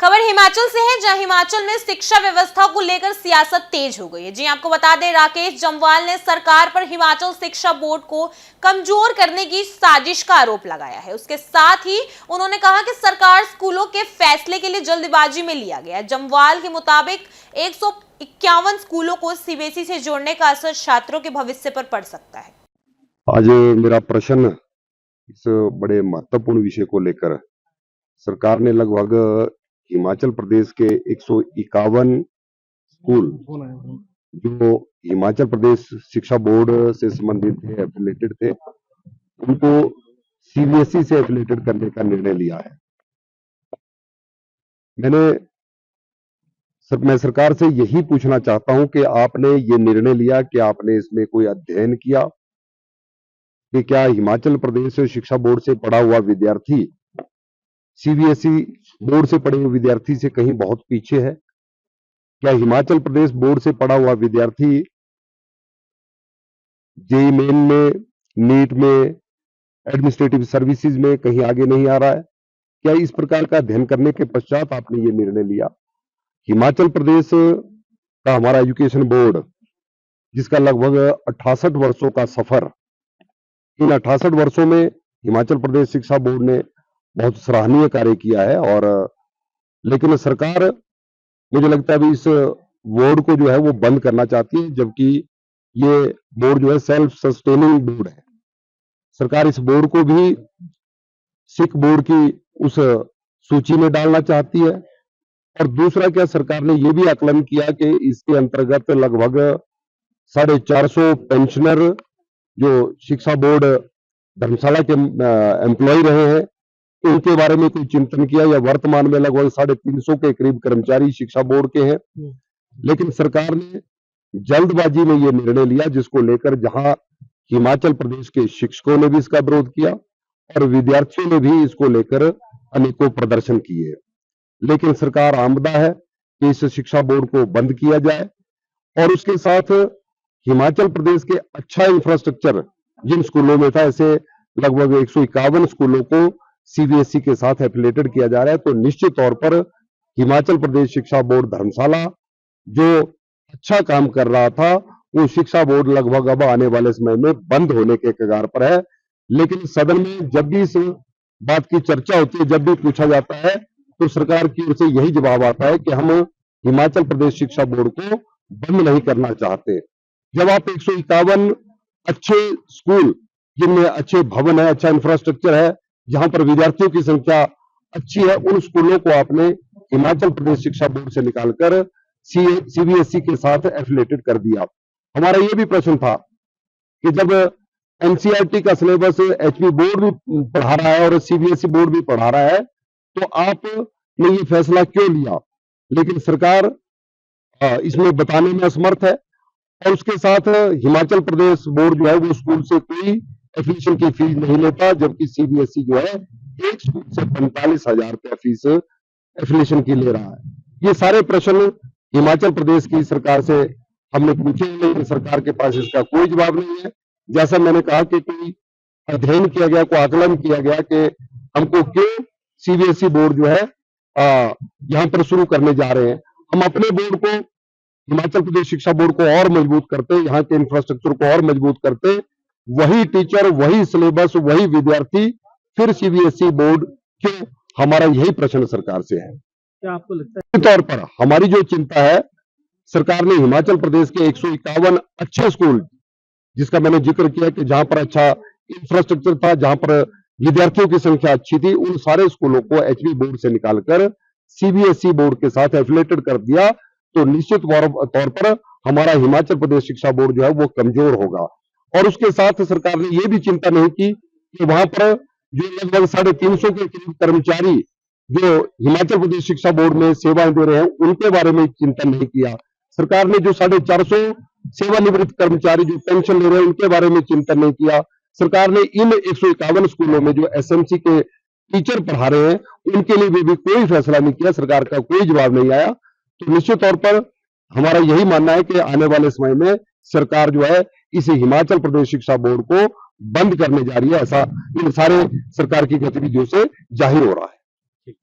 खबर हिमाचल से है, जहां हिमाचल में शिक्षा व्यवस्था को लेकर सियासत तेज हो गई है। जी आपको बता दें, राकेश जम्वाल ने सरकार पर हिमाचल शिक्षा बोर्ड को कमजोर करने की साजिश का आरोप लगाया है। उसके साथ ही उन्होंने कहा कि सरकार स्कूलों के फैसले के लिए जल्दबाजी में लिया गया। जम्वाल के मुताबिक 151 स्कूलों को सीबीएसई से जोड़ने का असर छात्रों के भविष्य पर पड़ सकता है। आज मेरा प्रश्न इस बड़े महत्वपूर्ण विषय को लेकर, सरकार ने लगभग हिमाचल प्रदेश के 151 स्कूल जो हिमाचल प्रदेश शिक्षा बोर्ड से संबंधित थे, एफिलेटेड थे, उनको सीबीएसई से एफिलेटेड करने का निर्णय लिया है। मैं सरकार से यही पूछना चाहता हूं कि आपने ये निर्णय लिया कि आपने इसमें कोई अध्ययन किया कि क्या हिमाचल प्रदेश शिक्षा बोर्ड से पढ़ा हुआ विद्यार्थी सीबीएसई बोर्ड से पढ़े हुए विद्यार्थी से कहीं बहुत पीछे है? क्या हिमाचल प्रदेश बोर्ड से पढ़ा हुआ विद्यार्थी जेईई मेन में, नीट में, एडमिनिस्ट्रेटिव सर्विसेज में कहीं आगे नहीं आ रहा है? क्या इस प्रकार का अध्ययन करने के पश्चात आपने ये निर्णय लिया? हिमाचल प्रदेश का हमारा एजुकेशन बोर्ड, जिसका लगभग 68 वर्षों का सफर, इन 68 वर्षों में हिमाचल प्रदेश शिक्षा बोर्ड ने बहुत सराहनीय कार्य किया है। और लेकिन सरकार, मुझे लगता है अभी इस बोर्ड को जो है वो बंद करना चाहती है, जबकि ये बोर्ड जो है सेल्फ सस्टेनिंग बोर्ड है। सरकार इस बोर्ड को भी सिख बोर्ड की उस सूची में डालना चाहती है। और दूसरा, क्या सरकार ने ये भी आकलन किया कि इसके अंतर्गत लगभग 450 पेंशनर जो शिक्षा बोर्ड धर्मशाला के एम्प्लॉय रहे हैं, उनके बारे में कोई चिंतन किया? या वर्तमान में लगभग 350 के करीब कर्मचारी शिक्षा बोर्ड के हैं। लेकिन सरकार ने जल्दबाजी में यह निर्णय लिया, जिसको लेकर जहां हिमाचल प्रदेश के शिक्षकों ने भी इसका विरोध किया और विद्यार्थियों ने भी इसको लेकर अनेकों प्रदर्शन किए। लेकिन सरकार आमदा है कि इस शिक्षा बोर्ड को बंद किया जाए और उसके साथ हिमाचल प्रदेश के अच्छा इंफ्रास्ट्रक्चर जिन स्कूलों में था, ऐसे लगभग 151 स्कूलों को सीबीएसई के साथ एफिलेटेड किया जा रहा है। तो निश्चित तौर पर हिमाचल प्रदेश शिक्षा बोर्ड धर्मशाला जो अच्छा काम कर रहा था, वो शिक्षा बोर्ड लगभग अब आने वाले समय में बंद होने के कगार पर है। लेकिन सदन में जब भी इस बात की चर्चा होती है, जब भी पूछा जाता है, तो सरकार की ओर से यही जवाब आता है कि हम हिमाचल प्रदेश शिक्षा बोर्ड को बंद नहीं करना चाहते। जब आप 151 अच्छे स्कूल जिनमें अच्छे भवन है, अच्छा इंफ्रास्ट्रक्चर है, जहां पर विद्यार्थियों की संख्या अच्छी है, उन स्कूलों को आपने हिमाचल प्रदेश शिक्षा बोर्ड से निकालकर सीबीएसई के साथ एफिलेटेड कर दिया। हमारा यह भी प्रश्न था कि जब एनसीईआरटी का सिलेबस एचपी बोर्ड भी पढ़ा रहा है और सीबीएसई बोर्ड भी पढ़ा रहा है, तो आपने ये फैसला क्यों लिया? लेकिन सरकार इसमें बताने में असमर्थ है। और उसके साथ हिमाचल प्रदेश बोर्ड जो है वो स्कूल से कोई एफिलिएशन की फीस नहीं लेता, जबकि सीबीएसई जो है एक स्कूल से 45,000 रुपया फीस एफिलिएशन की ले रहा है। ये सारे प्रश्न हिमाचल प्रदेश की सरकार से हमने पूछे, लेकिन सरकार के पास इसका कोई जवाब नहीं है। जैसा मैंने कहा कि कोई अध्ययन किया गया, कोई आकलन किया गया कि हमको क्यों सीबीएसई बोर्ड जो है यहाँ पर शुरू करने जा रहे हैं। हम अपने बोर्ड को, हिमाचल प्रदेश शिक्षा बोर्ड को और मजबूत करते, यहाँ के इंफ्रास्ट्रक्चर को और मजबूत करते, वही टीचर, वही सिलेबस, वही विद्यार्थी, फिर सीबीएसई बोर्ड क्यों? हमारा यही प्रश्न सरकार से है। क्या आपको लगता है? तौर पर हमारी जो चिंता है, सरकार ने हिमाचल प्रदेश के 151 अच्छे स्कूल, जिसका मैंने जिक्र किया कि जहां पर अच्छा इंफ्रास्ट्रक्चर था, जहां पर विद्यार्थियों की संख्या अच्छी थी, उन सारे स्कूलों को एचपी बोर्ड से निकालकर सीबीएसई बोर्ड के साथ एफिलेटेड कर दिया। तो निश्चित तौर पर हमारा हिमाचल प्रदेश शिक्षा बोर्ड जो है वो कमजोर होगा। और उसके साथ सरकार ने यह भी चिंता नहीं की कि वहां पर जो लगभग 350 के करीब कर्मचारी जो हिमाचल प्रदेश शिक्षा बोर्ड में सेवाएं दे रहे हैं, उनके बारे में चिंतन नहीं किया। सरकार ने जो 450 सेवानिवृत्त कर्मचारी जो पेंशन ले रहे हैं, उनके बारे में चिंतन नहीं किया। सरकार ने इन 151 स्कूलों में जो एसएमसी के टीचर पढ़ा रहे हैं, उनके लिए भी कोई फैसला नहीं किया। सरकार का कोई जवाब नहीं आया। तो निश्चित तौर पर हमारा यही मानना है कि आने वाले समय में सरकार जो है इस हिमाचल प्रदेश शिक्षा बोर्ड को बंद करने जा रही है। ऐसा इन सारे सरकार की गतिविधियों से जाहिर हो रहा है।